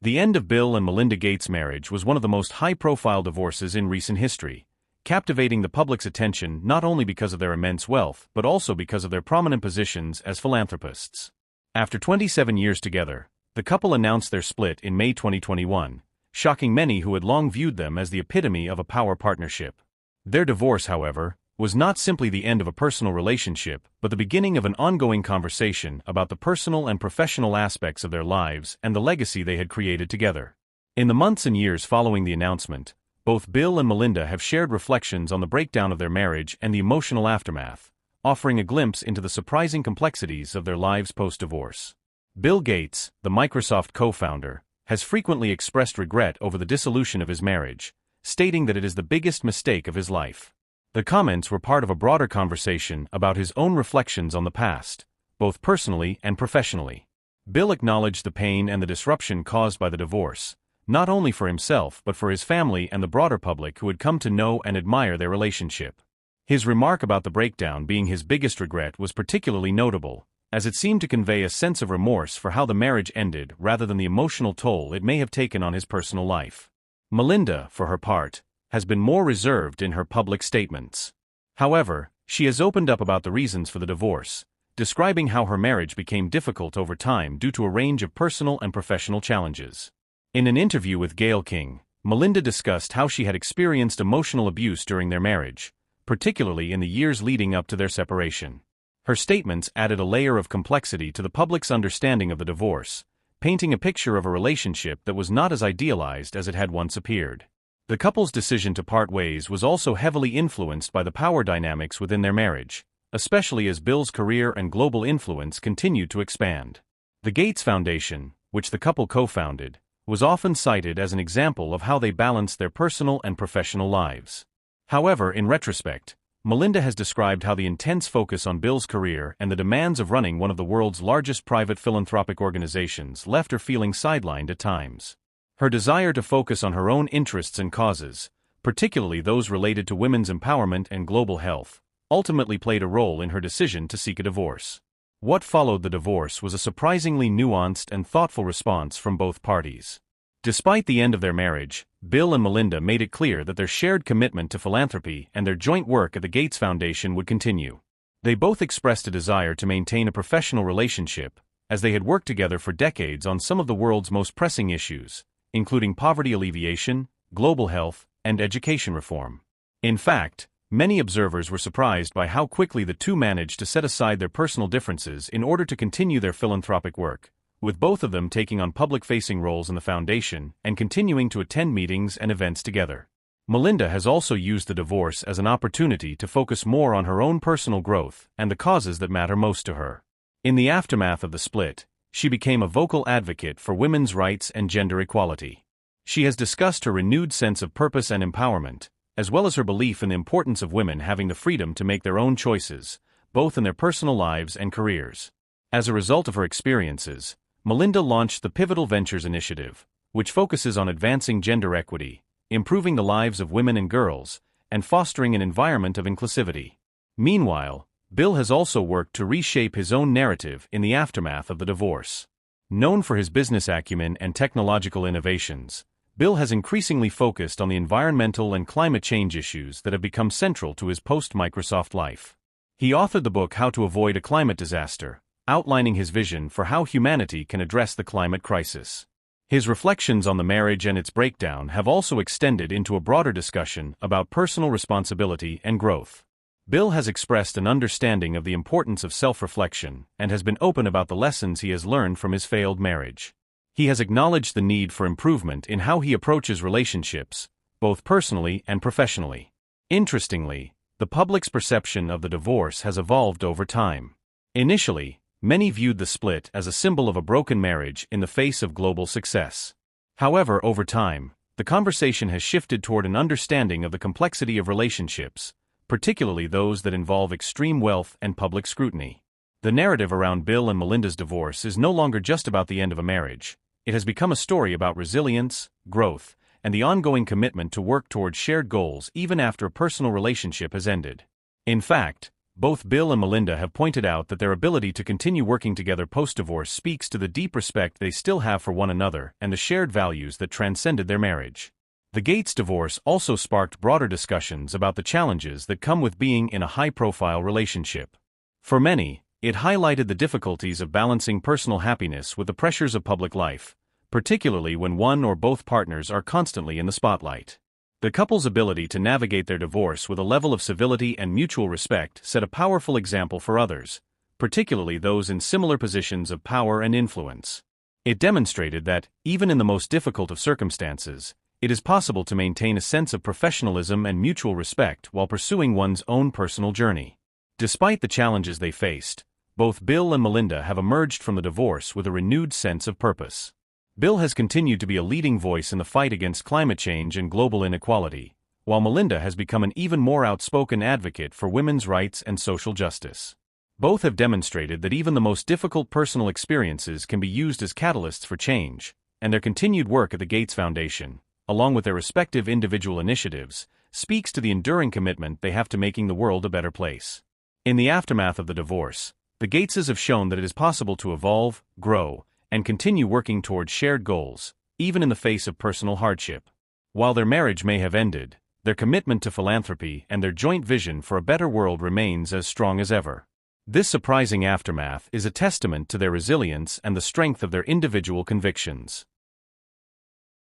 The end of Bill and Melinda Gates' marriage was one of the most high-profile divorces in recent history, captivating the public's attention not only because of their immense wealth but also because of their prominent positions as philanthropists. After 27 years together, the couple announced their split in May 2021, shocking many who had long viewed them as the epitome of a power partnership. Their divorce, however, was not simply the end of a personal relationship but the beginning of an ongoing conversation about the personal and professional aspects of their lives and the legacy they had created together. In the months and years following the announcement, both Bill and Melinda have shared reflections on the breakdown of their marriage and the emotional aftermath, offering a glimpse into the surprising complexities of their lives post-divorce. Bill Gates, the Microsoft co-founder, has frequently expressed regret over the dissolution of his marriage, stating that it is the biggest mistake of his life. The comments were part of a broader conversation about his own reflections on the past, both personally and professionally. Bill acknowledged the pain and the disruption caused by the divorce, not only for himself but for his family and the broader public who had come to know and admire their relationship. His remark about the breakdown being his biggest regret was particularly notable, as it seemed to convey a sense of remorse for how the marriage ended rather than the emotional toll it may have taken on his personal life. Melinda, for her part, has been more reserved in her public statements. However, she has opened up about the reasons for the divorce, describing how her marriage became difficult over time due to a range of personal and professional challenges. In an interview with Gayle King, Melinda discussed how she had experienced emotional abuse during their marriage, particularly in the years leading up to their separation. Her statements added a layer of complexity to the public's understanding of the divorce, painting a picture of a relationship that was not as idealized as it had once appeared. The couple's decision to part ways was also heavily influenced by the power dynamics within their marriage, especially as Bill's career and global influence continued to expand. The Gates Foundation, which the couple co-founded, was often cited as an example of how they balanced their personal and professional lives. However, in retrospect, Melinda has described how the intense focus on Bill's career and the demands of running one of the world's largest private philanthropic organizations left her feeling sidelined at times. Her desire to focus on her own interests and causes, particularly those related to women's empowerment and global health, ultimately played a role in her decision to seek a divorce. What followed the divorce was a surprisingly nuanced and thoughtful response from both parties. Despite the end of their marriage, Bill and Melinda made it clear that their shared commitment to philanthropy and their joint work at the Gates Foundation would continue. They both expressed a desire to maintain a professional relationship, as they had worked together for decades on some of the world's most pressing issues, including poverty alleviation, global health, and education reform. In fact, many observers were surprised by how quickly the two managed to set aside their personal differences in order to continue their philanthropic work, with both of them taking on public-facing roles in the foundation and continuing to attend meetings and events together. Melinda has also used the divorce as an opportunity to focus more on her own personal growth and the causes that matter most to her. In the aftermath of the split, she became a vocal advocate for women's rights and gender equality. She has discussed her renewed sense of purpose and empowerment, as well as her belief in the importance of women having the freedom to make their own choices, both in their personal lives and careers. As a result of her experiences, Melinda launched the Pivotal Ventures initiative, which focuses on advancing gender equity, improving the lives of women and girls, and fostering an environment of inclusivity. Meanwhile, Bill has also worked to reshape his own narrative in the aftermath of the divorce. Known for his business acumen and technological innovations, Bill has increasingly focused on the environmental and climate change issues that have become central to his post-Microsoft life. He authored the book How to Avoid a Climate Disaster, outlining his vision for how humanity can address the climate crisis. His reflections on the marriage and its breakdown have also extended into a broader discussion about personal responsibility and growth. Bill has expressed an understanding of the importance of self-reflection and has been open about the lessons he has learned from his failed marriage. He has acknowledged the need for improvement in how he approaches relationships, both personally and professionally. Interestingly, the public's perception of the divorce has evolved over time. Initially, many viewed the split as a symbol of a broken marriage in the face of global success. However, over time, the conversation has shifted toward an understanding of the complexity of relationships, particularly those that involve extreme wealth and public scrutiny. The narrative around Bill and Melinda's divorce is no longer just about the end of a marriage. It has become a story about resilience, growth, and the ongoing commitment to work towards shared goals even after a personal relationship has ended. In fact, Both Bill and Melinda have pointed out that their ability to continue working together post-divorce speaks to the deep respect they still have for one another and the shared values that transcended their marriage. The Gates divorce also sparked broader discussions about the challenges that come with being in a high-profile relationship. For many, it highlighted the difficulties of balancing personal happiness with the pressures of public life, particularly when one or both partners are constantly in the spotlight. The couple's ability to navigate their divorce with a level of civility and mutual respect set a powerful example for others, particularly those in similar positions of power and influence. It demonstrated that, even in the most difficult of circumstances, it is possible to maintain a sense of professionalism and mutual respect while pursuing one's own personal journey. Despite the challenges they faced, both Bill and Melinda have emerged from the divorce with a renewed sense of purpose. Bill has continued to be a leading voice in the fight against climate change and global inequality, while Melinda has become an even more outspoken advocate for women's rights and social justice. Both have demonstrated that even the most difficult personal experiences can be used as catalysts for change, and their continued work at the Gates Foundation, along with their respective individual initiatives, speaks to the enduring commitment they have to making the world a better place. In the aftermath of the divorce, the Gateses have shown that it is possible to evolve, grow, and continue working towards shared goals, even in the face of personal hardship. While their marriage may have ended, their commitment to philanthropy and their joint vision for a better world remains as strong as ever. This surprising aftermath is a testament to their resilience and the strength of their individual convictions.